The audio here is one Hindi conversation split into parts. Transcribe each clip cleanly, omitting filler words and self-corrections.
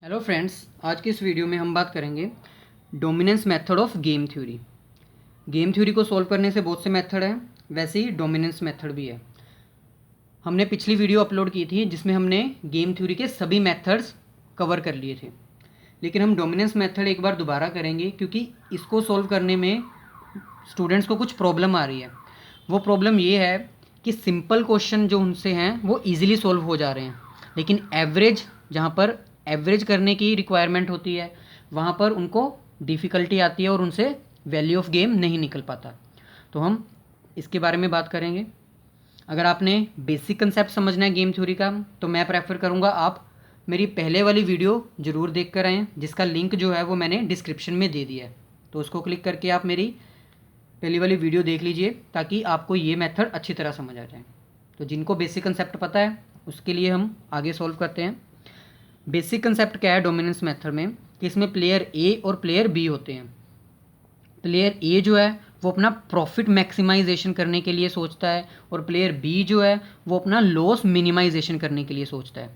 हेलो फ्रेंड्स, आज की इस वीडियो में हम बात करेंगे dominance method of game theory. Game theory को सॉल्व करने से बहुत से मेथड हैं, वैसे ही डोमिनेंस मेथड भी है। हमने पिछली वीडियो अपलोड की थी जिसमें हमने गेम थ्योरी के सभी मेथड्स कवर कर लिए थे, लेकिन हम डोमिनेंस मेथड एक बार दोबारा करेंगे क्योंकि इसको सॉल्व करने में स्टूडेंट्स को कुछ प्रॉब्लम आ रही है। वो प्रॉब्लम ये है कि सिंपल क्वेश्चन जो उनसे हैं वो ईजिली सॉल्व हो जा रहे हैं, लेकिन एवरेज, जहाँ पर एवरेज करने की रिक्वायरमेंट होती है, वहाँ पर उनको डिफ़िकल्टी आती है और उनसे वैल्यू ऑफ गेम नहीं निकल पाता। तो हम इसके बारे में बात करेंगे। अगर आपने बेसिक कंसेप्ट समझना है गेम थ्योरी का, तो मैं प्रेफर करूँगा आप मेरी पहले वाली वीडियो ज़रूर देख कर आएँ, जिसका लिंक जो है वो मैंने डिस्क्रिप्शन में दे दिया है। तो उसको क्लिक करके आप मेरी पहली वाली वीडियो देख लीजिए ताकि आपको ये मेथड अच्छी तरह समझ आ जाए। तो जिनको बेसिक कंसेप्ट पता है उसके लिए हम आगे सॉल्व करते हैं। बेसिक कंसेप्ट क्या है डोमिनेंस मेथड में कि इसमें प्लेयर ए और प्लेयर बी होते हैं। प्लेयर ए जो है वो अपना प्रॉफिट मैक्सिमाइजेशन करने के लिए सोचता है और प्लेयर बी जो है वो अपना लॉस मिनिमाइजेशन करने के लिए सोचता है।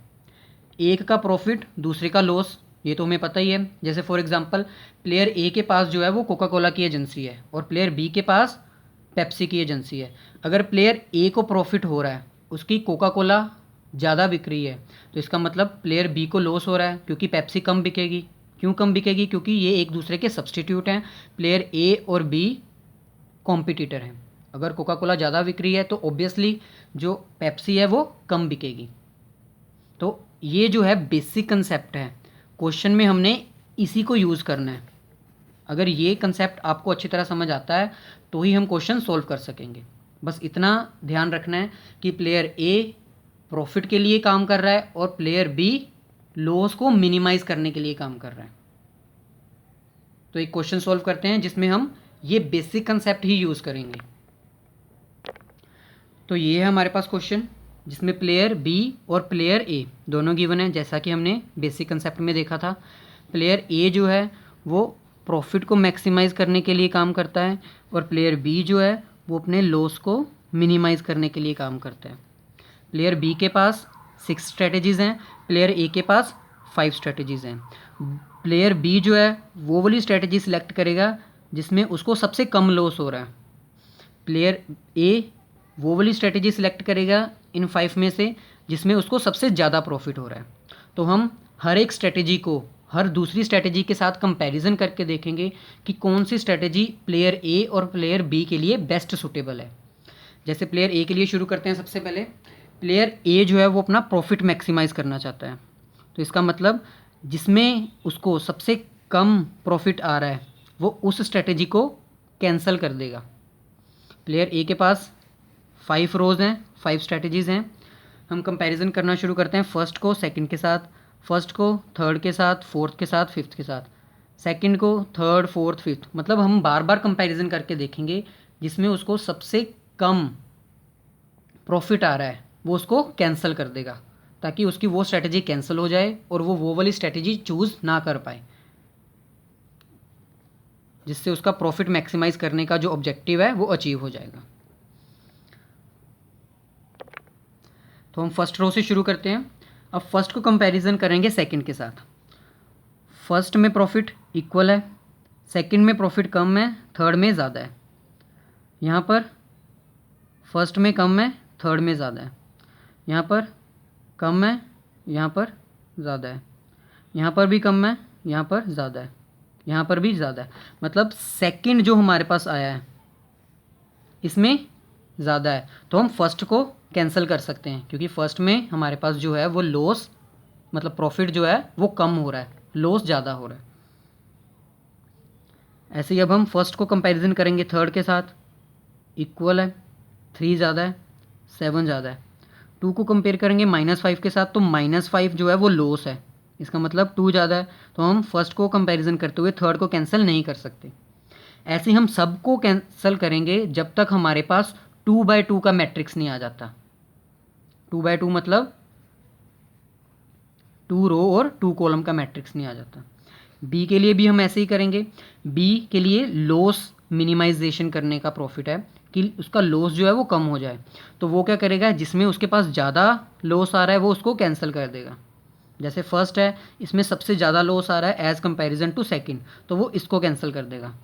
एक का प्रॉफिट दूसरे का लॉस, ये तो हमें पता ही है। जैसे फॉर एग्जांपल प्लेयर ए के पास जो है वो कोका कोला की एजेंसी है और प्लेयर बी के पास पेप्सी की एजेंसी है। अगर प्लेयर ए को प्रॉफिट हो रहा है, उसकी कोका कोला ज़्यादा बिक रही है, तो इसका मतलब प्लेयर बी को लॉस हो रहा है क्योंकि पेप्सी कम बिकेगी। क्यों कम बिकेगी? क्योंकि ये एक दूसरे के सब्सटीट्यूट हैं। प्लेयर ए और बी कॉम्पिटिटर हैं। अगर कोका कोला ज़्यादा बिक रही है तो ऑब्वियसली जो पेप्सी है वो कम बिकेगी। तो ये जो है बेसिक कंसेप्ट है, क्वेश्चन में हमने इसी को यूज़ करना है। अगर ये कंसेप्ट आपको अच्छी तरह समझ आता है तो ही हम क्वेश्चन सॉल्व कर सकेंगे। बस इतना ध्यान रखना है कि प्लेयर ए प्रॉफिट के लिए काम कर रहा है और प्लेयर बी लॉस को मिनिमाइज करने के लिए काम कर रहा है। तो एक क्वेश्चन सॉल्व करते हैं जिसमें हम ये बेसिक कंसेप्ट ही यूज़ करेंगे। तो ये है हमारे पास क्वेश्चन जिसमें प्लेयर बी और प्लेयर ए दोनों गिवन है, जैसा कि हमने बेसिक कंसेप्ट में देखा था। प्लेयर ए जो है वो प्रॉफिट को मैक्सिमाइज़ करने के लिए काम करता है और प्लेयर बी जो है वो अपने लॉस को मिनिमाइज़ करने के लिए काम करता है। प्लेयर बी के पास 6 स्ट्रेटजीज़ हैं, प्लेयर ए के पास 5 स्ट्रेटजीज़ हैं। प्लेयर बी जो है वो वाली स्ट्रेटजी सिलेक्ट करेगा जिसमें उसको सबसे कम लॉस हो रहा है। प्लेयर ए वो वाली स्ट्रेटजी सिलेक्ट करेगा इन 5 में से जिसमें उसको सबसे ज़्यादा प्रॉफिट हो रहा है। तो हम हर एक स्ट्रेटजी को हर दूसरी स्ट्रेटजी के साथ कंपैरिजन करके देखेंगे कि कौन सी स्ट्रेटजी प्लेयर ए और प्लेयर बी के लिए बेस्ट सूटेबल है। जैसे प्लेयर ए के लिए शुरू करते हैं। सबसे पहले प्लेयर ए जो है वो अपना प्रॉफिट मैक्सिमाइज़ करना चाहता है, तो इसका मतलब जिसमें उसको सबसे कम प्रॉफिट आ रहा है वो उस स्ट्रेटजी को कैंसिल कर देगा। प्लेयर ए के पास 5 रोज़ हैं, 5 स्ट्रेटजीज़ हैं। हम कंपैरिजन करना शुरू करते हैं फर्स्ट को सेकंड के साथ, फर्स्ट को थर्ड के साथ, फोर्थ के साथ, फिफ्थ के साथ, सेकंड को थर्ड, फोर्थ, फिफ्थ। मतलब हम बार बार कंपैरिजन करके देखेंगे जिसमें उसको सबसे कम प्रॉफिट आ रहा है वो उसको कैंसिल कर देगा ताकि उसकी वो स्ट्रेटजी कैंसिल हो जाए और वो वाली स्ट्रेटजी चूज़ ना कर पाए, जिससे उसका प्रॉफिट मैक्सिमाइज़ करने का जो ऑब्जेक्टिव है वो अचीव हो जाएगा। तो हम फर्स्ट रो से शुरू करते हैं। अब फर्स्ट को कंपैरिजन करेंगे सेकंड के साथ। फर्स्ट में प्रॉफिट इक्वल है, सेकंड में प्रॉफिट कम है, थर्ड में ज़्यादा है। यहाँ पर फर्स्ट में कम है, थर्ड में ज़्यादा है। यहाँ पर कम है, यहाँ पर ज़्यादा है। यहाँ पर भी कम है, यहाँ पर ज़्यादा है, यहाँ पर भी ज़्यादा है। मतलब सेकंड जो हमारे पास आया है इसमें ज़्यादा है, तो हम फर्स्ट को कैंसिल कर सकते हैं क्योंकि फर्स्ट में हमारे पास जो है वो लॉस, मतलब प्रॉफिट जो है वो कम हो रहा है, लॉस ज़्यादा हो रहा है। ऐसे ही अब हम फर्स्ट को कंपैरिजन करेंगे थर्ड के साथ। इक्वल है, 3 ज़्यादा है, 7 ज़्यादा है। 2 को कंपेयर करेंगे -5 के साथ, तो -5 जो है वो लॉस है, इसका मतलब 2 ज़्यादा है। तो हम फर्स्ट को कंपैरिजन करते हुए थर्ड को कैंसिल नहीं कर सकते। ऐसे ही हम सबको कैंसिल करेंगे जब तक हमारे पास 2/2 का मैट्रिक्स नहीं आ जाता। 2/2 मतलब 2 रो और 2 कॉलम का मैट्रिक्स नहीं आ जाता। बी के लिए भी हम ऐसे ही करेंगे। बी के लिए लॉस मिनिमाइजेशन करने का प्रॉफिट है कि उसका लॉस जो है वो कम हो जाए। तो वो क्या करेगा, जिसमें उसके पास ज़्यादा लॉस आ रहा है वो उसको कैंसिल कर देगा। जैसे फर्स्ट है, इसमें सबसे ज़्यादा लॉस आ रहा है एज़ कंपैरिजन टू सेकंड, तो वो इसको कैंसिल कर देगा।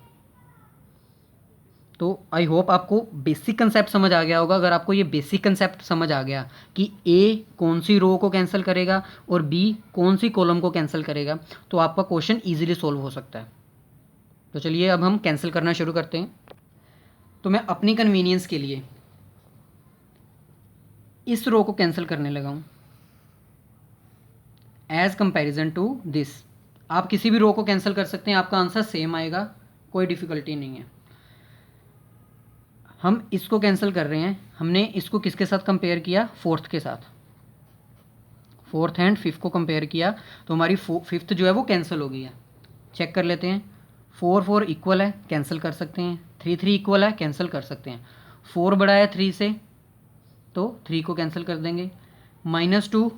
तो आई होप आपको बेसिक कंसेप्ट समझ आ गया होगा। अगर आपको ये बेसिक कंसेप्ट समझ आ गया कि ए कौन सी रो को कैंसिल करेगा और बी कौन सी कॉलम को कैंसिल करेगा, तो आपका क्वेश्चन ईजिली सोल्व हो सकता है। तो चलिए अब हम कैंसिल करना शुरू करते हैं। तो मैं अपनी कन्वीनियंस के लिए इस रो को कैंसिल करने लगा हूँ एज कंपैरिजन टू दिस। आप किसी भी रो को कैंसिल कर सकते हैं, आपका आंसर सेम आएगा, कोई डिफिकल्टी नहीं है। हम इसको कैंसिल कर रहे हैं, हमने इसको किसके साथ कंपेयर किया, फोर्थ के साथ, फोर्थ एंड फिफ्थ को कंपेयर किया, तो हमारी फिफ्थ जो है वो कैंसिल हो गई है। चेक कर लेते हैं, 4 4 इक्वल है, कैंसिल कर सकते हैं, 3 3 इक्वल है, कैंसिल कर सकते हैं, 4 बड़ा है 3 से, तो 3 को कैंसिल कर देंगे, -2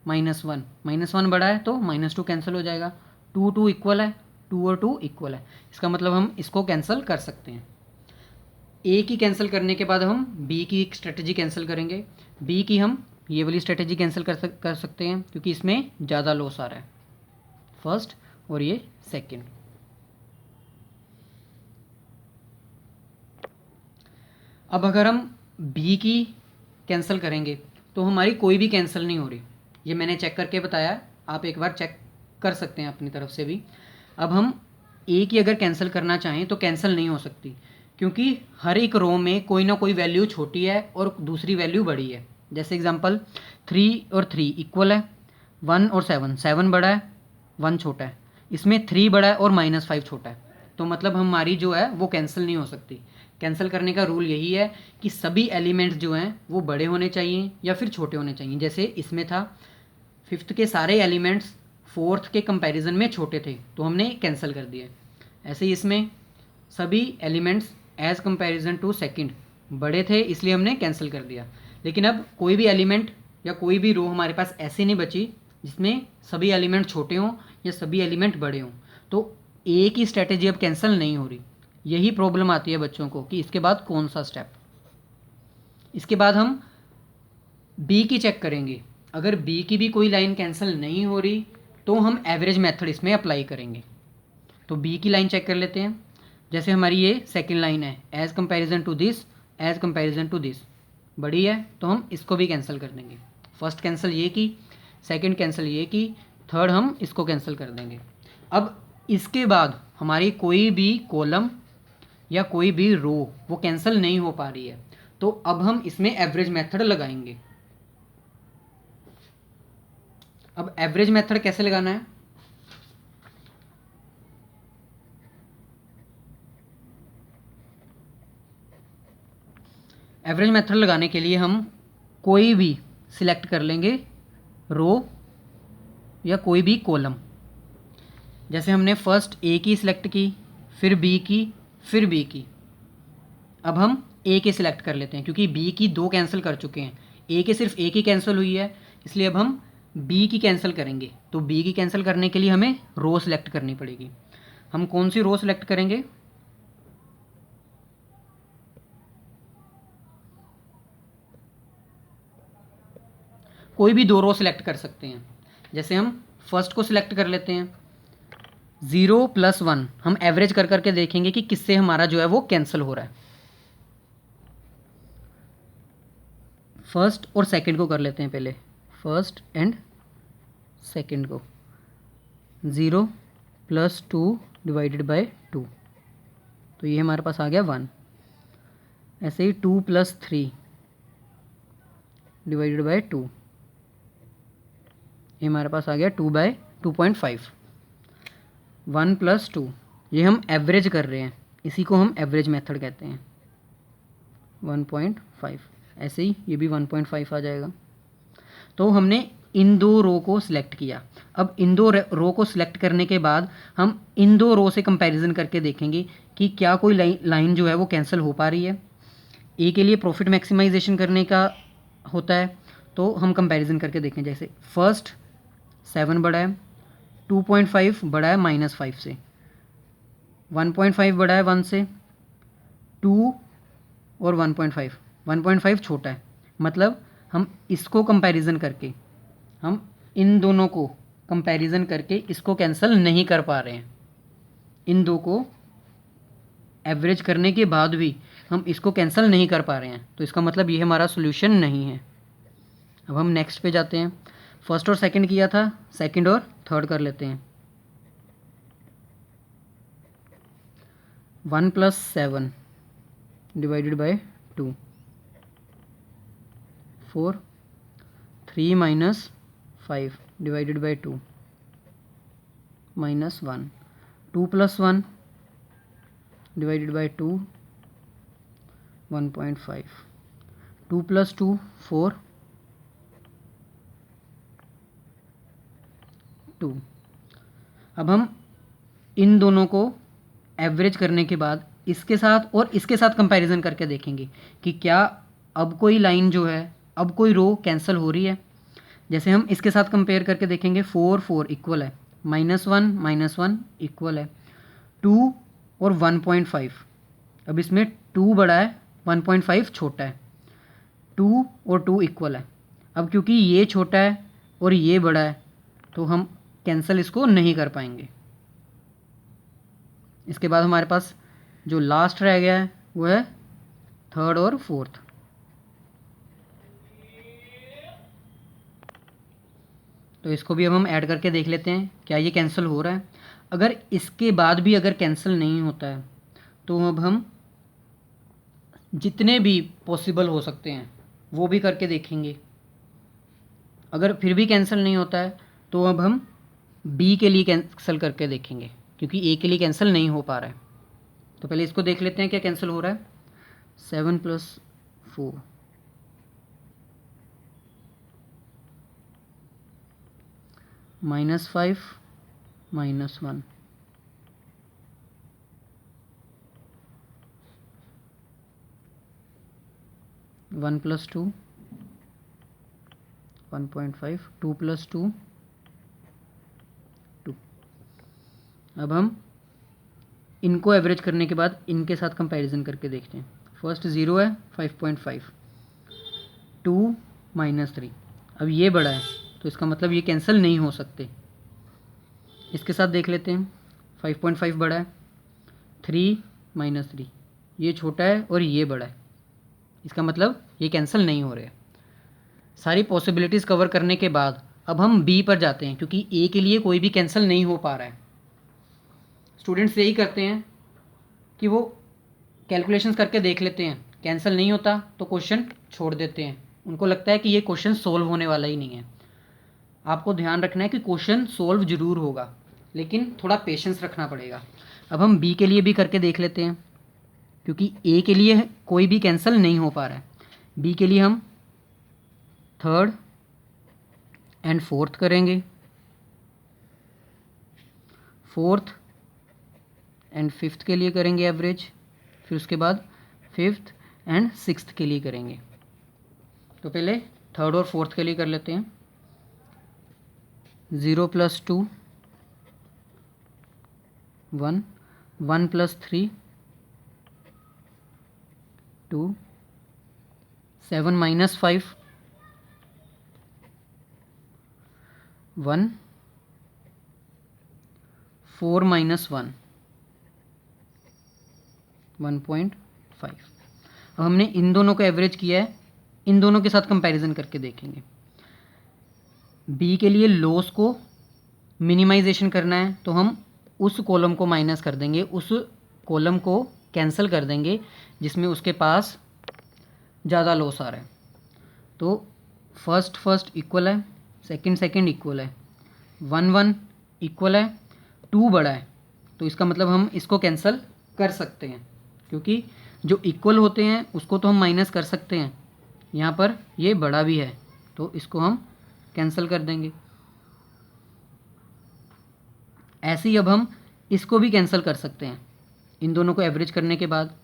-1, -1 बड़ा है तो -2 कैंसिल हो जाएगा, 2 2 इक्वल है, 2 और 2 इक्वल है, इसका मतलब हम इसको कैंसिल कर सकते हैं। ए की कैंसिल करने के बाद हम बी की एक स्ट्रेटजी कैंसिल करेंगे, बी की हम ये वाली स्ट्रेटजी कैंसिल कर सकते हैं क्योंकि इसमें ज़्यादा लॉस आ रहा है, फर्स्ट और ये सेकंड। अब अगर हम बी की कैंसिल करेंगे तो हमारी कोई भी कैंसिल नहीं हो रही, ये मैंने चेक करके बताया, आप एक बार चेक कर सकते हैं अपनी तरफ से भी। अब हम ए की अगर कैंसिल करना चाहें तो कैंसिल नहीं हो सकती, क्योंकि हर एक रो में कोई ना कोई वैल्यू छोटी है और दूसरी वैल्यू बड़ी है। जैसे एग्जांपल 3 और 3 इक्वल है, 1 और 7, 7 बड़ा है 1 छोटा है, इसमें 3 बड़ा है और -5 छोटा है, तो मतलब हमारी जो है वो कैंसिल नहीं हो सकती। कैंसिल करने का रूल यही है कि सभी एलिमेंट्स जो हैं वो बड़े होने चाहिए या फिर छोटे होने चाहिए। जैसे इसमें था, फिफ्थ के सारे एलिमेंट्स फोर्थ के कंपैरिजन में छोटे थे तो हमने कैंसिल कर दिए। ऐसे ही इसमें सभी elements as comparison to second बड़े थे, इसलिए हमने कैंसिल कर दिया। लेकिन अब कोई भी एलिमेंट या कोई भी रो हमारे पास ऐसी नहीं बची जिसमें सभी एलिमेंट छोटे हों या सभी एलिमेंट बड़े हों, तो ए की स्ट्रेटेजी अब कैंसिल नहीं हो रही। यही प्रॉब्लम आती है बच्चों को कि इसके बाद कौन सा स्टेप। इसके बाद हम बी की चेक करेंगे, अगर बी की भी कोई लाइन कैंसिल नहीं हो रही तो हम एवरेज मेथड इसमें अप्लाई करेंगे। तो बी की लाइन चेक कर लेते हैं। जैसे हमारी ये सेकंड लाइन है, as comparison to this, as comparison to this बड़ी है तो हम इसको भी कैंसिल कर देंगे। फर्स्ट कैंसिल ये की, सेकंड कैंसिल ये की, थर्ड हम इसको कैंसिल कर देंगे। अब इसके बाद हमारी कोई भी कॉलम या कोई भी रो वो कैंसिल नहीं हो पा रही है, तो अब हम इसमें एवरेज मेथड लगाएंगे। अब एवरेज मेथड कैसे लगाना है, एवरेज मेथड लगाने के लिए हम कोई भी सिलेक्ट कर लेंगे रो या कोई भी कॉलम। जैसे हमने फर्स्ट ए की सिलेक्ट की, फिर बी की, फिर बी की, अब हम ए के सिलेक्ट कर लेते हैं क्योंकि बी की 2 कैंसिल कर चुके हैं, ए के सिर्फ एक ही कैंसिल हुई है, इसलिए अब हम बी की कैंसिल करेंगे। तो बी की कैंसिल करने के लिए हमें रो सिलेक्ट करनी पड़ेगी। हम कौन सी रो सिलेक्ट करेंगे, कोई भी 2 रो सिलेक्ट कर सकते हैं। जैसे हम फर्स्ट को सिलेक्ट कर लेते हैं, 0 + 1 हम एवरेज कर करके देखेंगे कि किससे हमारा जो है वो कैंसिल हो रहा है। फर्स्ट और सेकंड को कर लेते हैं पहले, फर्स्ट एंड सेकंड को, 0 + 2 / 2, तो ये हमारे पास आ गया 1। ऐसे ही 2 + 3 / 2, ये हमारे पास आ गया 2/2.5। 1 + 2, ये हम एवरेज कर रहे हैं, इसी को हम एवरेज मेथड कहते हैं, 1.5। ऐसे ही ये भी 1.5 आ जाएगा। तो हमने इन 2 रो को सिलेक्ट किया। अब इन 2 रो को सिलेक्ट करने के बाद हम इन 2 रो से कंपैरिजन करके देखेंगे कि क्या कोई लाइन जो है वो कैंसिल हो पा रही है। ए के लिए प्रॉफिट मैक्सिमाइजेशन करने का होता है, तो हम कंपैरिजन करके देखें। जैसे फर्स्ट 7 बड़ा है, 2.5 बड़ा है -5 से, 1.5 बड़ा है 1 से, 2 और 1.5 छोटा है, मतलब हम इसको कंपैरिजन करके हम इन दोनों को कंपैरिजन करके इसको कैंसिल नहीं कर पा रहे हैं। इन दो को एवरेज करने के बाद भी हम इसको कैंसिल नहीं कर पा रहे हैं, तो इसका मतलब ये हमारा सोल्यूशन नहीं है। अब हम नेक्स्ट पे जाते हैं। फर्स्ट और सेकंड किया था, सेकंड और थर्ड कर लेते हैं। 1 + 7 divided by 2, 4, 3 - 5 divided by 2, -1, 2 + 1 divided by 2, 1.5, 2 + 2 4, 2। अब हम इन दोनों को एवरेज करने के बाद इसके साथ और इसके साथ कंपैरिजन करके देखेंगे कि क्या अब कोई लाइन जो है, अब कोई रो कैंसिल हो रही है। जैसे हम इसके साथ कंपेयर करके देखेंगे, 4 4 इक्वल है, -1 -1 इक्वल है, 2 और 1.5। अब इसमें 2 बड़ा है, 1.5 छोटा है, 2 और 2 इक्वल है। अब क्योंकि ये छोटा है और ये बड़ा है तो हम कैंसिल इसको नहीं कर पाएंगे। इसके बाद हमारे पास जो लास्ट रह गया है वो है थर्ड और फोर्थ। तो इसको भी अब हम ऐड करके देख लेते हैं क्या ये कैंसिल हो रहा है। अगर इसके बाद भी अगर कैंसिल नहीं होता है तो अब हम जितने भी पॉसिबल हो सकते हैं वो भी करके देखेंगे। अगर फिर भी कैंसिल नहीं होता है तो अब हम बी के लिए कैंसिल करके देखेंगे, क्योंकि ए के लिए कैंसिल नहीं हो पा रहा है। तो पहले इसको देख लेते हैं क्या कैंसिल हो रहा है। 7 + 4 -5 -1, 1 + 2 1.5, 2 + 2 2। अब हम इनको एवरेज करने के बाद इनके साथ कंपैरिजन करके देखते हैं। फर्स्ट 0 है, 5.5, 2 - 3। अब ये बड़ा है तो इसका मतलब ये कैंसिल नहीं हो सकते। इसके साथ देख लेते हैं, 5.5 बड़ा है, 3 - 3 ये छोटा है और ये बड़ा है, इसका मतलब ये कैंसिल नहीं हो रहे। सारी पॉसिबिलिटीज़ कवर करने के बाद अब हम बी पर जाते हैं, क्योंकि ए के लिए कोई भी कैंसिल नहीं हो पा रहा है। स्टूडेंट्स यही करते हैं कि वो कैलकुलेशंस करके देख लेते हैं, कैंसिल नहीं होता तो क्वेश्चन छोड़ देते हैं। उनको लगता है कि ये क्वेश्चन सोल्व होने वाला ही नहीं है। आपको ध्यान रखना है कि क्वेश्चन सोल्व जरूर होगा, लेकिन थोड़ा पेशेंस रखना पड़ेगा। अब हम बी के लिए भी करके देख लेते हैं, क्योंकि ए के लिए कोई भी कैंसिल नहीं हो पा रहा है। बी के लिए हम थर्ड एंड फोर्थ करेंगे, फोर्थ एंड फिफ्थ के लिए करेंगे एवरेज, फिर उसके बाद फिफ्थ एंड सिक्स्थ के लिए करेंगे। तो पहले थर्ड और फोर्थ के लिए कर लेते हैं। 0 + 2 1, 1 + 3 2, 7 - 5 1, 4 - 1 1.5। अब हमने इन दोनों को एवरेज किया है, इन दोनों के साथ कंपैरिजन करके देखेंगे। बी के लिए लॉस को मिनिमाइजेशन करना है तो हम उस कॉलम को माइनस कर देंगे, उस कॉलम को कैंसिल कर देंगे जिसमें उसके पास ज़्यादा लॉस आ रहा है। तो फर्स्ट इक्वल है, सेकंड इक्वल है, 1 1 इक्वल है, 2 बड़ा है, तो इसका मतलब हम इसको कैंसिल कर सकते हैं, क्योंकि जो इक्वल होते हैं उसको तो हम माइनस कर सकते हैं। यहाँ पर ये बड़ा भी है तो इसको हम कैंसिल कर देंगे। ऐसे ही अब हम इसको भी कैंसिल कर सकते हैं। इन दोनों को एवरेज करने के बाद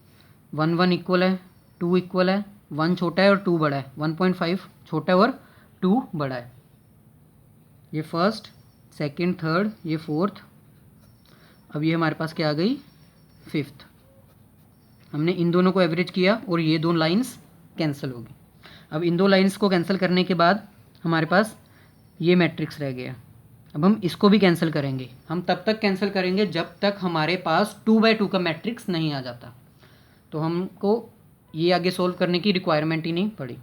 1 1 इक्वल है, 2 इक्वल है, 1 छोटा है और 2 बड़ा है, 1.5 छोटा है और 2 बड़ा है। ये फर्स्ट, सेकंड, थर्ड, ये फोर्थ। अब ये हमारे पास क्या आ गई, फिफ्थ। हमने इन दोनों को एवरेज किया और ये दो लाइंस कैंसिल होगी। अब इन दो लाइंस को कैंसिल करने के बाद हमारे पास ये मैट्रिक्स रह गया। अब हम इसको भी कैंसिल करेंगे। हम तब तक कैंसिल करेंगे जब तक हमारे पास 2/2 का मैट्रिक्स नहीं आ जाता। तो हमको ये आगे सोल्व करने की रिक्वायरमेंट ही नहीं पड़ी।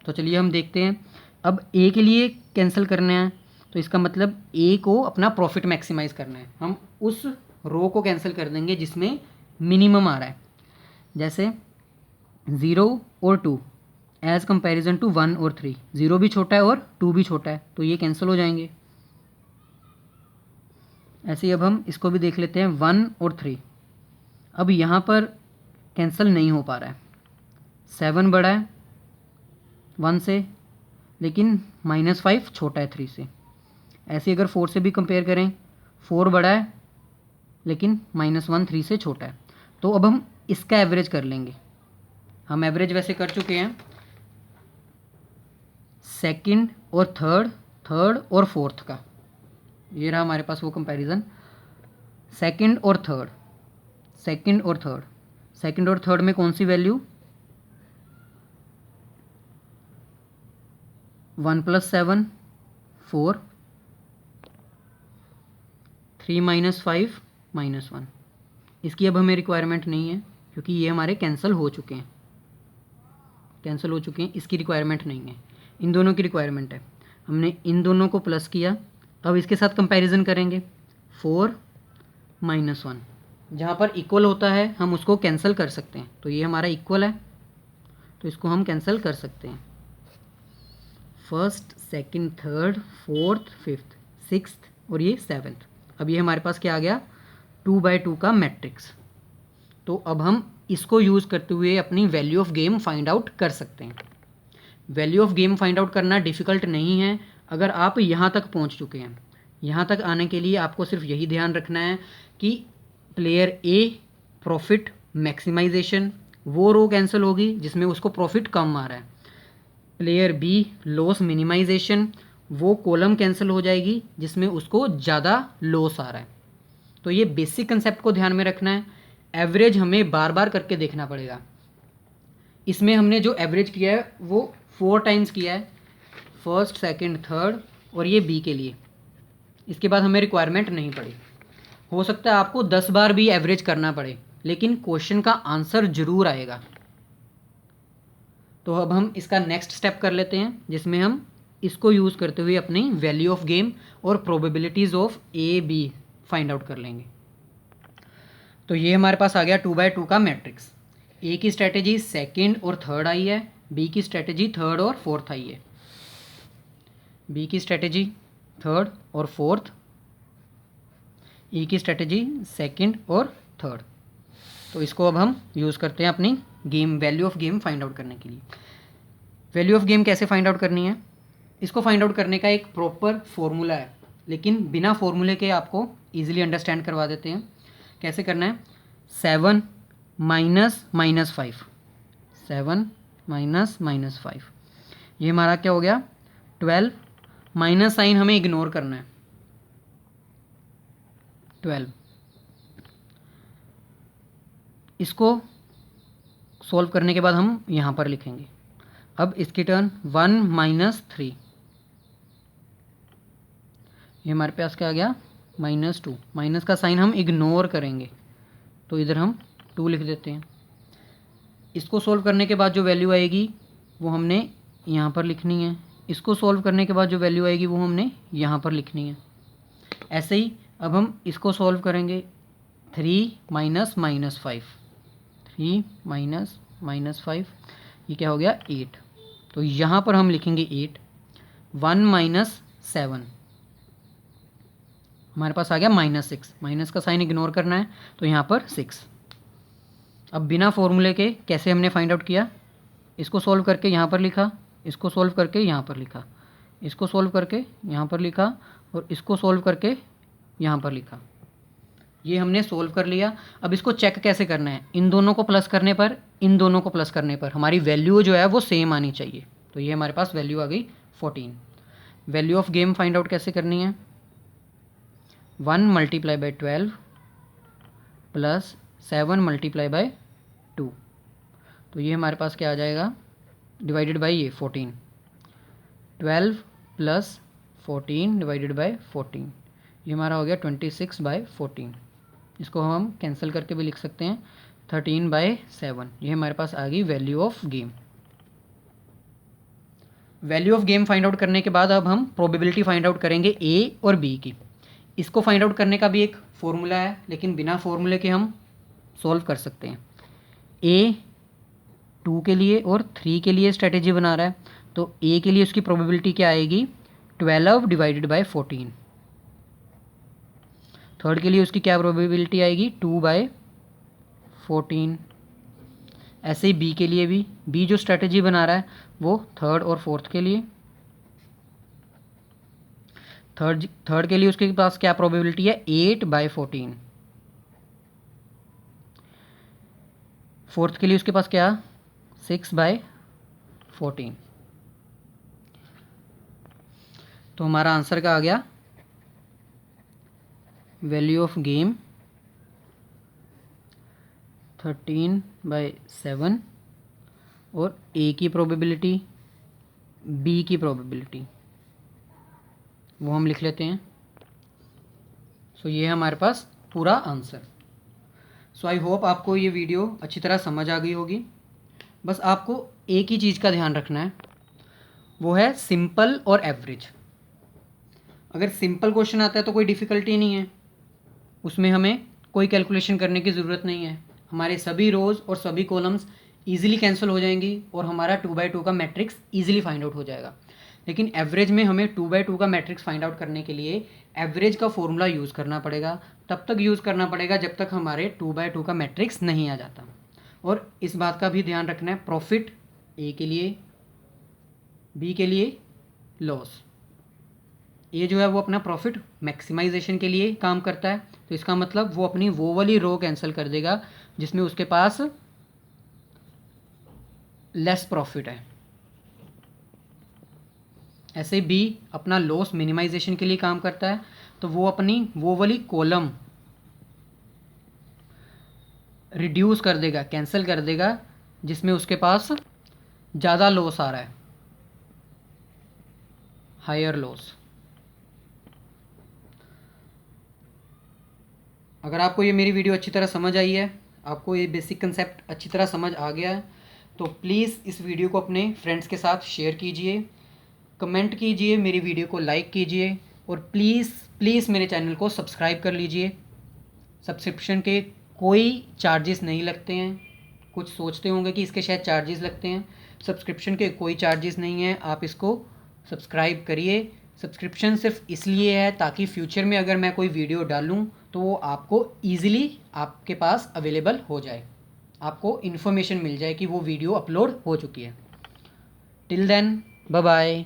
तो चलिए हम देखते हैं। अब ए के लिए कैंसिल करना है, तो इसका मतलब ए को अपना प्रॉफिट मैक्सिमाइज़ करना है। हम उस रो को कैंसिल कर देंगे जिसमें मिनिमम आ रहा है, जैसे 0 और 2 एज़ कंपेरिजन टू 1 और 3। 0 भी छोटा है और 2 भी छोटा है, तो ये कैंसिल हो जाएंगे। ऐसे ही अब हम इसको भी देख लेते हैं, 1 और 3। अब यहाँ पर कैंसिल नहीं हो पा रहा है। 7 बड़ा है 1 से, लेकिन -5 छोटा है 3 से। ऐसे अगर 4 से भी कंपेयर करें, 4 बड़ा है लेकिन -1 3 से छोटा है। तो अब हम इसका एवरेज कर लेंगे। हम एवरेज वैसे कर चुके हैं, सेकंड और थर्ड और फोर्थ का। ये रहा हमारे पास वो कंपैरिजन, सेकंड और थर्ड। सेकंड और थर्ड में कौन सी वैल्यू, 1 + 7 4, 3 - 5 -1। इसकी अब हमें रिक्वायरमेंट नहीं है क्योंकि ये हमारे कैंसिल हो चुके हैं। इसकी रिक्वायरमेंट नहीं है, इन दोनों की रिक्वायरमेंट है। हमने इन दोनों को प्लस किया। अब इसके साथ कंपैरिजन करेंगे, 4 - 1। जहाँ पर इक्वल होता है हम उसको कैंसिल कर सकते हैं। तो ये हमारा इक्वल है, तो इसको हम कैंसिल कर सकते हैं। First, second, third, fourth, fifth, sixth और ये सेवन्थ। अब ये हमारे पास क्या आ गया, 2/2 का मैट्रिक्स। तो अब हम इसको यूज़ करते हुए अपनी value of game find out कर सकते हैं। Value of game find out करना डिफ़िकल्ट नहीं है अगर आप यहाँ तक पहुँच चुके हैं। यहाँ तक आने के लिए आपको सिर्फ यही ध्यान रखना है कि प्लेयर ए प्रॉफिट मैक्सिमाइजेशन, वो रो कैंसिल होगी जिसमें उसको प्रॉफिट कम आ रहा है। प्लेयर बी लॉस मिनिमाइजेशन, वो कॉलम कैंसिल हो जाएगी जिसमें उसको ज़्यादा लॉस आ रहा है। तो ये बेसिक कंसेप्ट को ध्यान में रखना है। एवरेज हमें बार बार करके देखना पड़ेगा। इसमें हमने जो एवरेज किया है वो 4 टाइम्स किया है, फर्स्ट, सेकंड, थर्ड और ये बी के लिए। इसके बाद हमें रिक्वायरमेंट नहीं पड़ी। हो सकता है आपको 10 बार भी एवरेज करना पड़े, लेकिन क्वेश्चन का आंसर जरूर आएगा। तो अब हम इसका नेक्स्ट स्टेप कर लेते हैं, जिसमें हम इसको यूज़ करते हुए अपनी वैल्यू ऑफ गेम और probabilities of A B find out कर लेंगे। तो ये हमारे पास आ गया 2/2 का मैट्रिक्स। ए की स्ट्रेटेजी सेकंड और थर्ड आई है, बी की स्ट्रेटेजी थर्ड और फोर्थ आई है। बी की स्ट्रेटेजी थर्ड और फोर्थ, ए की स्ट्रेटेजी सेकंड और थर्ड। तो इसको अब हम यूज़ करते हैं अपनी game value of game find out करने के लिए। वैल्यू ऑफ गेम कैसे फाइंड आउट करनी है, इसको फाइंड आउट करने का एक प्रॉपर फॉर्मूला है, लेकिन बिना फॉर्मूले के आपको इजीली अंडरस्टैंड करवा देते हैं। कैसे करना है, 7 - -5, 7 - -5, ये हमारा क्या हो गया 12। माइनस साइन हमें इग्नोर करना है, 12। इसको सॉल्व करने के बाद हम यहाँ पर लिखेंगे। अब इसकी टर्न 1 - 3, ये हमारे पास क्या आ गया -2। माइनस का साइन हम इग्नोर करेंगे, तो इधर हम 2 लिख देते हैं। इसको सॉल्व करने के बाद जो वैल्यू आएगी वो हमने यहाँ पर लिखनी है। इसको सॉल्व करने के बाद जो वैल्यू आएगी वो हमने यहाँ पर लिखनी है। ऐसे ही अब हम इसको सॉल्व करेंगे, 3 - -5, 3 - -5, ये क्या हो गया 8। तो यहाँ पर हम लिखेंगे 8। 1 - 7, हमारे पास आ गया -6। माइनस का साइन इग्नोर करना है, तो यहाँ पर 6। अब बिना फॉर्मूले के कैसे हमने फाइंड आउट किया, इसको सॉल्व करके यहाँ पर लिखा, इसको सॉल्व करके यहाँ पर लिखा, इसको सॉल्व करके यहाँ पर लिखा और इसको सॉल्व करके यहाँ पर लिखा। ये हमने सॉल्व कर लिया। अब इसको चेक कैसे करना है, इन दोनों को प्लस करने पर, इन दोनों को प्लस करने पर हमारी वैल्यू जो है वो सेम आनी चाहिए। तो ये हमारे पास वैल्यू आ गई 14। Value of game find out कैसे करनी है, 1 × 12 प्लस 7 × 2। तो ये हमारे पास क्या आ जाएगा, डिवाइडेड बाई ये 14। 12 प्लस 14 डिवाइडेड बाय 14, ये हमारा हो गया 26/14। इसको हम कैंसिल करके भी लिख सकते हैं 13/7। ये हमारे पास आ गई value of game. Value of game find out करने के बाद अब हम प्रोबेबिलिटी फाइंड आउट करेंगे ए और बी की। इसको फाइंड आउट करने का भी एक फॉर्मूला है, लेकिन बिना फॉर्मूले के हम सॉल्व कर सकते हैं। ए 2 के लिए और 3 के लिए स्ट्रेटेजी बना रहा है, तो ए के लिए उसकी प्रोबेबिलिटी क्या आएगी 12 डिवाइडेड बाय 14। थर्ड के लिए उसकी क्या प्रोबेबिलिटी आएगी 2/14। ऐसे ही बी के लिए भी, बी जो स्ट्रेटेजी बना रहा है वो थर्ड और फोर्थ के लिए। थर्ड के लिए उसके पास क्या प्रोबेबिलिटी है 8/14। फोर्थ के लिए उसके पास क्या 6/14। तो हमारा आंसर क्या आ गया, वैल्यू ऑफ गेम 13/7 और ए की प्रोबेबिलिटी, बी की प्रोबेबिलिटी वो हम लिख लेते हैं। सो ये है हमारे पास पूरा आंसर। सो आई होप आपको ये वीडियो अच्छी तरह समझ आ गई होगी। बस आपको एक ही चीज़ का ध्यान रखना है, वो है सिंपल और एवरेज। अगर सिंपल क्वेश्चन आता है तो कोई डिफ़िकल्टी नहीं है, उसमें हमें कोई कैलकुलेशन करने की ज़रूरत नहीं है। हमारे सभी रोज़ और सभी कॉलम्स ईजिली कैंसिल हो जाएंगी और हमारा 2/2 का मैट्रिक्स ईजिली फाइंड आउट हो जाएगा। लेकिन एवरेज में हमें 2/2 का मैट्रिक्स फाइंड आउट करने के लिए एवरेज का फॉर्मूला यूज़ करना पड़ेगा। तब तक यूज़ करना पड़ेगा जब तक हमारे 2/2 का मैट्रिक्स नहीं आ जाता। और इस बात का भी ध्यान रखना है, प्रॉफिट ए के लिए, बी के लिए लॉस। ये जो है वो अपना प्रॉफिट मैक्सिमाइजेशन के लिए काम करता है, तो इसका मतलब वो अपनी वो वाली रो कैंसिल कर देगा जिसमें उसके पास लेस प्रॉफिट है। ऐसे बी अपना लॉस मिनिमाइजेशन के लिए काम करता है, तो वो अपनी वो वाली कॉलम रिड्यूस कर देगा, कैंसिल कर देगा जिसमें उसके पास ज़्यादा लॉस आ रहा है, हायर लॉस। अगर आपको ये मेरी वीडियो अच्छी तरह समझ आई है, आपको ये बेसिक कंसेप्ट अच्छी तरह समझ आ गया है, तो प्लीज़ इस वीडियो को अपने फ्रेंड्स के साथ शेयर कीजिए, कमेंट कीजिए, मेरी वीडियो को लाइक कीजिए और प्लीज़ मेरे चैनल को सब्सक्राइब कर लीजिए। सब्सक्रिप्शन के कोई चार्जेस नहीं लगते हैं। कुछ सोचते होंगे कि इसके शायद चार्जेस लगते हैं, सब्सक्रिप्शन के कोई चार्जेस नहीं हैं। आप इसको सब्सक्राइब करिए। सब्सक्रिप्शन सिर्फ इसलिए है ताकि फ्यूचर में अगर मैं कोई वीडियो डालूँ तो वो आपको ईज़िली आपके पास अवेलेबल हो जाए, आपको इन्फॉर्मेशन मिल जाए कि वो वीडियो अपलोड हो चुकी है। Till then bye bye.